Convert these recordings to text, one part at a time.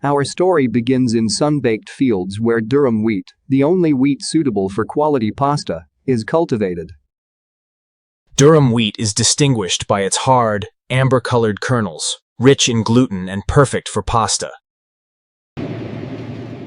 Our story begins in sun-baked fields where durum wheat, the only wheat suitable for quality pasta, is cultivated. Durum wheat is distinguished by its hard, amber-colored kernels, rich in gluten and perfect for pasta.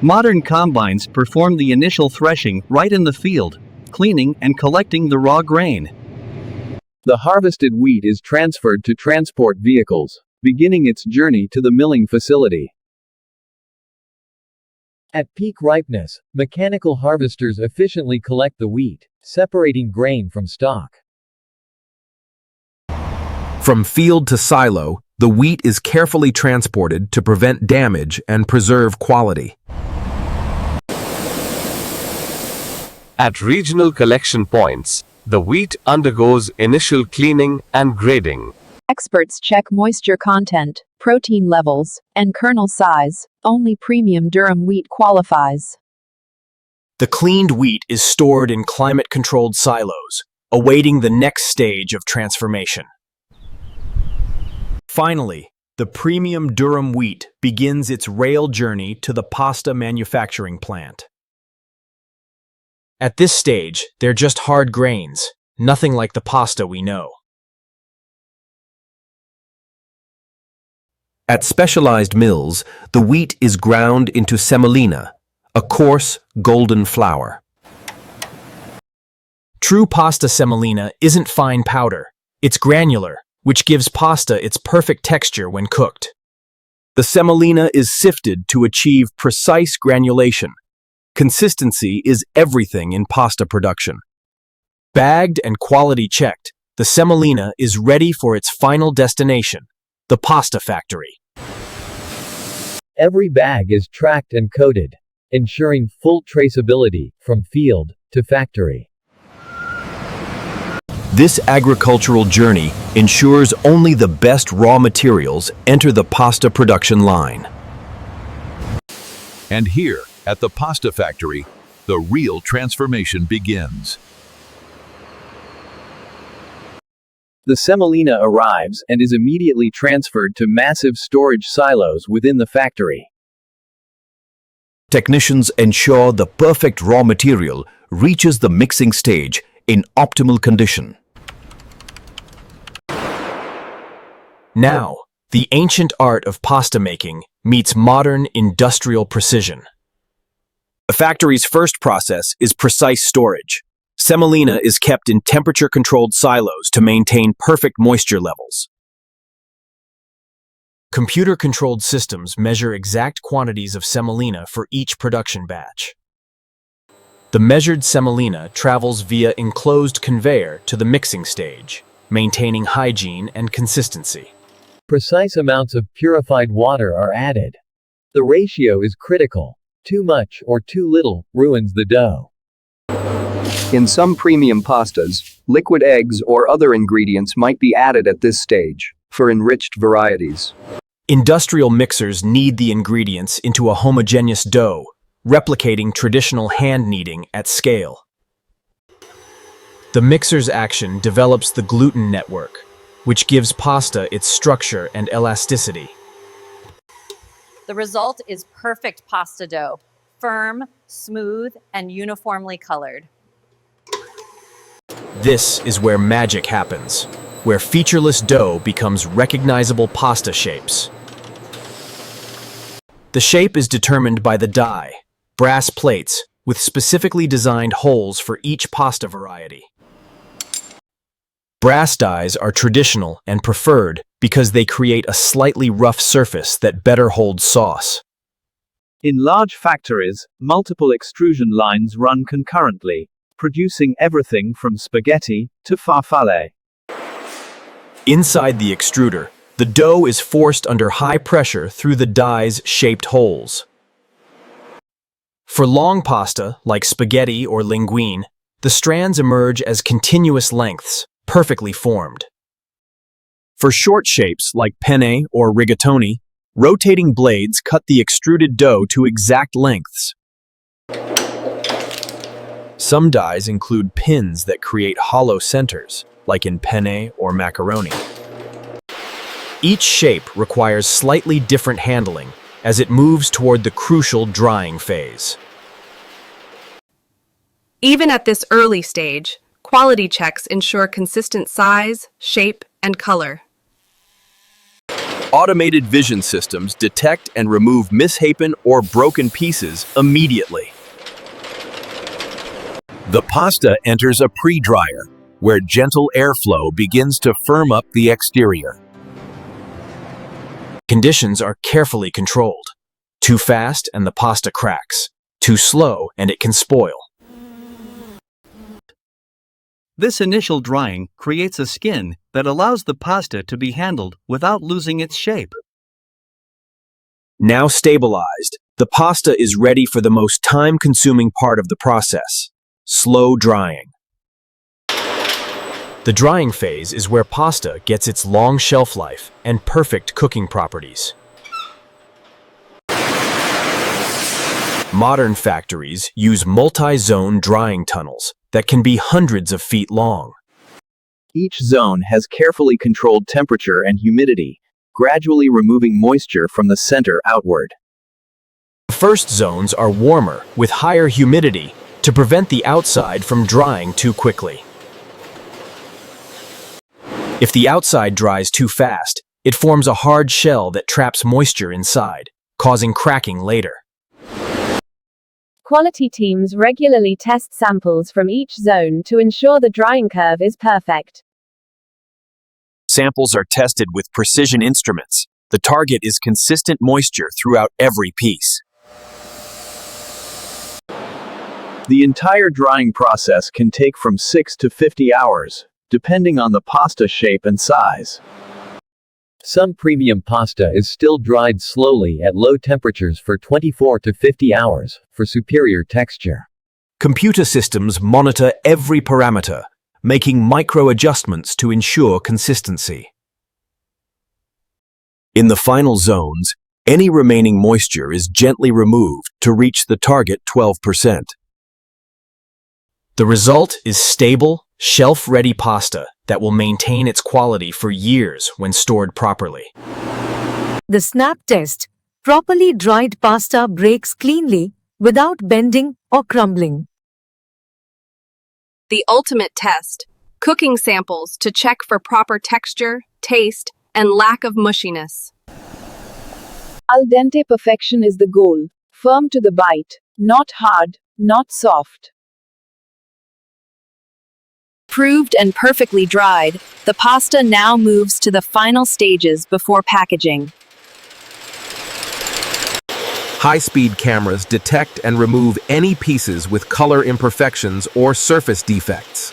Modern combines perform the initial threshing right in the field, cleaning and collecting the raw grain. The harvested wheat is transferred to transport vehicles, beginning its journey to the milling facility. At peak ripeness, mechanical harvesters efficiently collect the wheat, separating grain from stalk. From field to silo, the wheat is carefully transported to prevent damage and preserve quality. At regional collection points, the wheat undergoes initial cleaning and grading. Experts check moisture content, protein levels, and kernel size. Only premium durum wheat qualifies. The cleaned wheat is stored in climate-controlled silos, awaiting the next stage of transformation. Finally, the premium durum wheat begins its rail journey to the pasta manufacturing plant. At this stage, they're just hard grains, nothing like the pasta we know. At specialized mills, the wheat is ground into semolina, a coarse, golden flour. True pasta semolina isn't fine powder, it's granular, which gives pasta its perfect texture when cooked. The semolina is sifted to achieve precise granulation. Consistency is everything in pasta production. Bagged and quality checked, the semolina is ready for its final destination, the pasta factory. Every bag is tracked and coded, ensuring full traceability from field to factory. This agricultural journey ensures only the best raw materials enter the pasta production line. And here, at the pasta factory, the real transformation begins. The semolina arrives and is immediately transferred to massive storage silos within the factory. Technicians ensure the perfect raw material reaches the mixing stage in optimal condition. Now, the ancient art of pasta making meets modern industrial precision. The factory's first process is precise storage. Semolina is kept in temperature-controlled silos to maintain perfect moisture levels. Computer-controlled systems measure exact quantities of semolina for each production batch. The measured semolina travels via enclosed conveyor to the mixing stage, maintaining hygiene and consistency. Precise amounts of purified water are added. The ratio is critical. Too much or too little ruins the dough. In some premium pastas, liquid eggs or other ingredients might be added at this stage for enriched varieties. Industrial mixers knead the ingredients into a homogeneous dough, replicating traditional hand kneading at scale. The mixer's action develops the gluten network, which gives pasta its structure and elasticity. The result is perfect pasta dough, firm, smooth, and uniformly colored. This is where magic happens, where featureless dough becomes recognizable pasta shapes. The shape is determined by the die, brass plates, with specifically designed holes for each pasta variety. Brass dies are traditional and preferred because they create a slightly rough surface that better holds sauce. In large factories, multiple extrusion lines run concurrently, producing everything from spaghetti to farfalle. Inside the extruder, the dough is forced under high pressure through the die's shaped holes. For long pasta, like spaghetti or linguine, the strands emerge as continuous lengths, perfectly formed. For short shapes like penne or rigatoni, rotating blades cut the extruded dough to exact lengths. Some dies include pins that create hollow centers, like in penne or macaroni. Each shape requires slightly different handling, as it moves toward the crucial drying phase. Even at this early stage, quality checks ensure consistent size, shape, and color. Automated vision systems detect and remove misshapen or broken pieces immediately. The pasta enters a pre-dryer, where gentle airflow begins to firm up the exterior. Conditions are carefully controlled. Too fast and the pasta cracks. Too slow and it can spoil. This initial drying creates a skin that allows the pasta to be handled without losing its shape. Now stabilized, the pasta is ready for the most time-consuming part of the process: slow drying. The drying phase is where pasta gets its long shelf life and perfect cooking properties. Modern factories use multi-zone drying tunnels that can be hundreds of feet long. Each zone has carefully controlled temperature and humidity, gradually removing moisture from the center outward. The first zones are warmer, with higher humidity, to prevent the outside from drying too quickly. If the outside dries too fast, it forms a hard shell that traps moisture inside, causing cracking later. Quality teams regularly test samples from each zone to ensure the drying curve is perfect. Samples are tested with precision instruments. The target is consistent moisture throughout every piece. The entire drying process can take from 6 to 50 hours, depending on the pasta shape and size. Some premium pasta is still dried slowly at low temperatures for 24 to 50 hours, for superior texture. Computer systems monitor every parameter, making micro-adjustments to ensure consistency. In the final zones, any remaining moisture is gently removed to reach the target 12%. The result is stable, shelf-ready pasta that will maintain its quality for years when stored properly. The snap test. Properly dried pasta breaks cleanly, without bending or crumbling. The ultimate test. Cooking samples to check for proper texture, taste, and lack of mushiness. Al dente perfection is the goal. Firm to the bite. Not hard, not soft. Proved and perfectly dried, the pasta now moves to the final stages before packaging. High-speed cameras detect and remove any pieces with color imperfections or surface defects.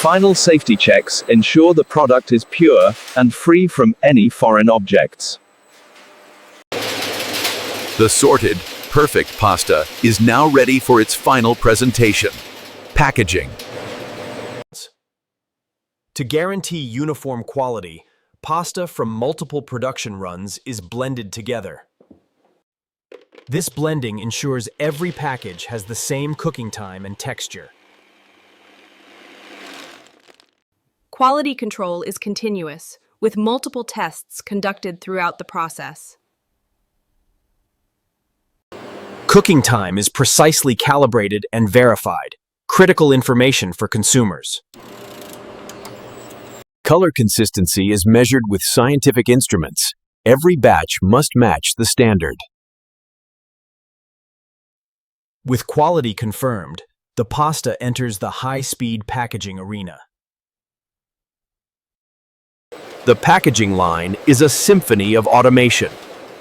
Final safety checks ensure the product is pure and free from any foreign objects. The sorted, perfect pasta is now ready for its final presentation. Packaging. To guarantee uniform quality, pasta from multiple production runs is blended together. This blending ensures every package has the same cooking time and texture. Quality control is continuous, with multiple tests conducted throughout the process. Cooking time is precisely calibrated and verified, critical information for consumers. Color consistency is measured with scientific instruments. Every batch must match the standard. With quality confirmed, the pasta enters the high-speed packaging arena. The packaging line is a symphony of automation,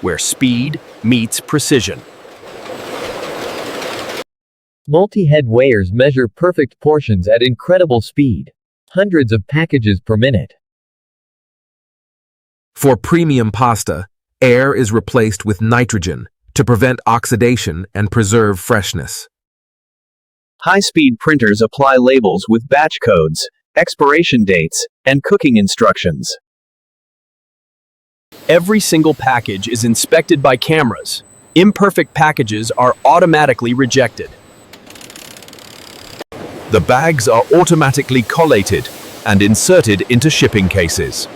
where speed meets precision. Multi-head weighers measure perfect portions at incredible speed. Hundreds of packages per minute. For premium pasta, air is replaced with nitrogen to prevent oxidation and preserve freshness. High-speed printers apply labels with batch codes, expiration dates, and cooking instructions. Every single package is inspected by cameras. Imperfect packages are automatically rejected. The bags are automatically collated and inserted into shipping cases.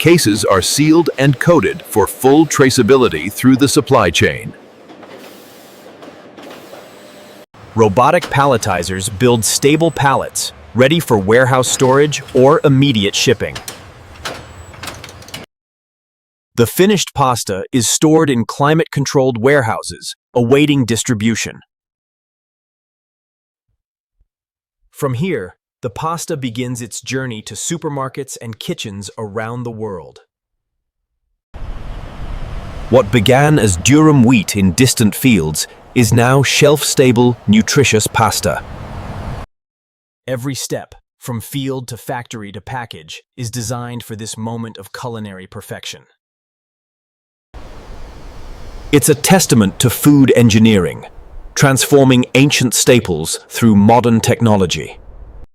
cases are sealed and coated for full traceability through the supply chain. Robotic palletizers build stable pallets, ready for warehouse storage or immediate shipping. The finished pasta is stored in climate-controlled warehouses, awaiting distribution. From here, the pasta begins its journey to supermarkets and kitchens around the world. What began as durum wheat in distant fields is now shelf-stable, nutritious pasta. Every step, from field to factory to package, is designed for this moment of culinary perfection. It's a testament to food engineering, transforming ancient staples through modern technology.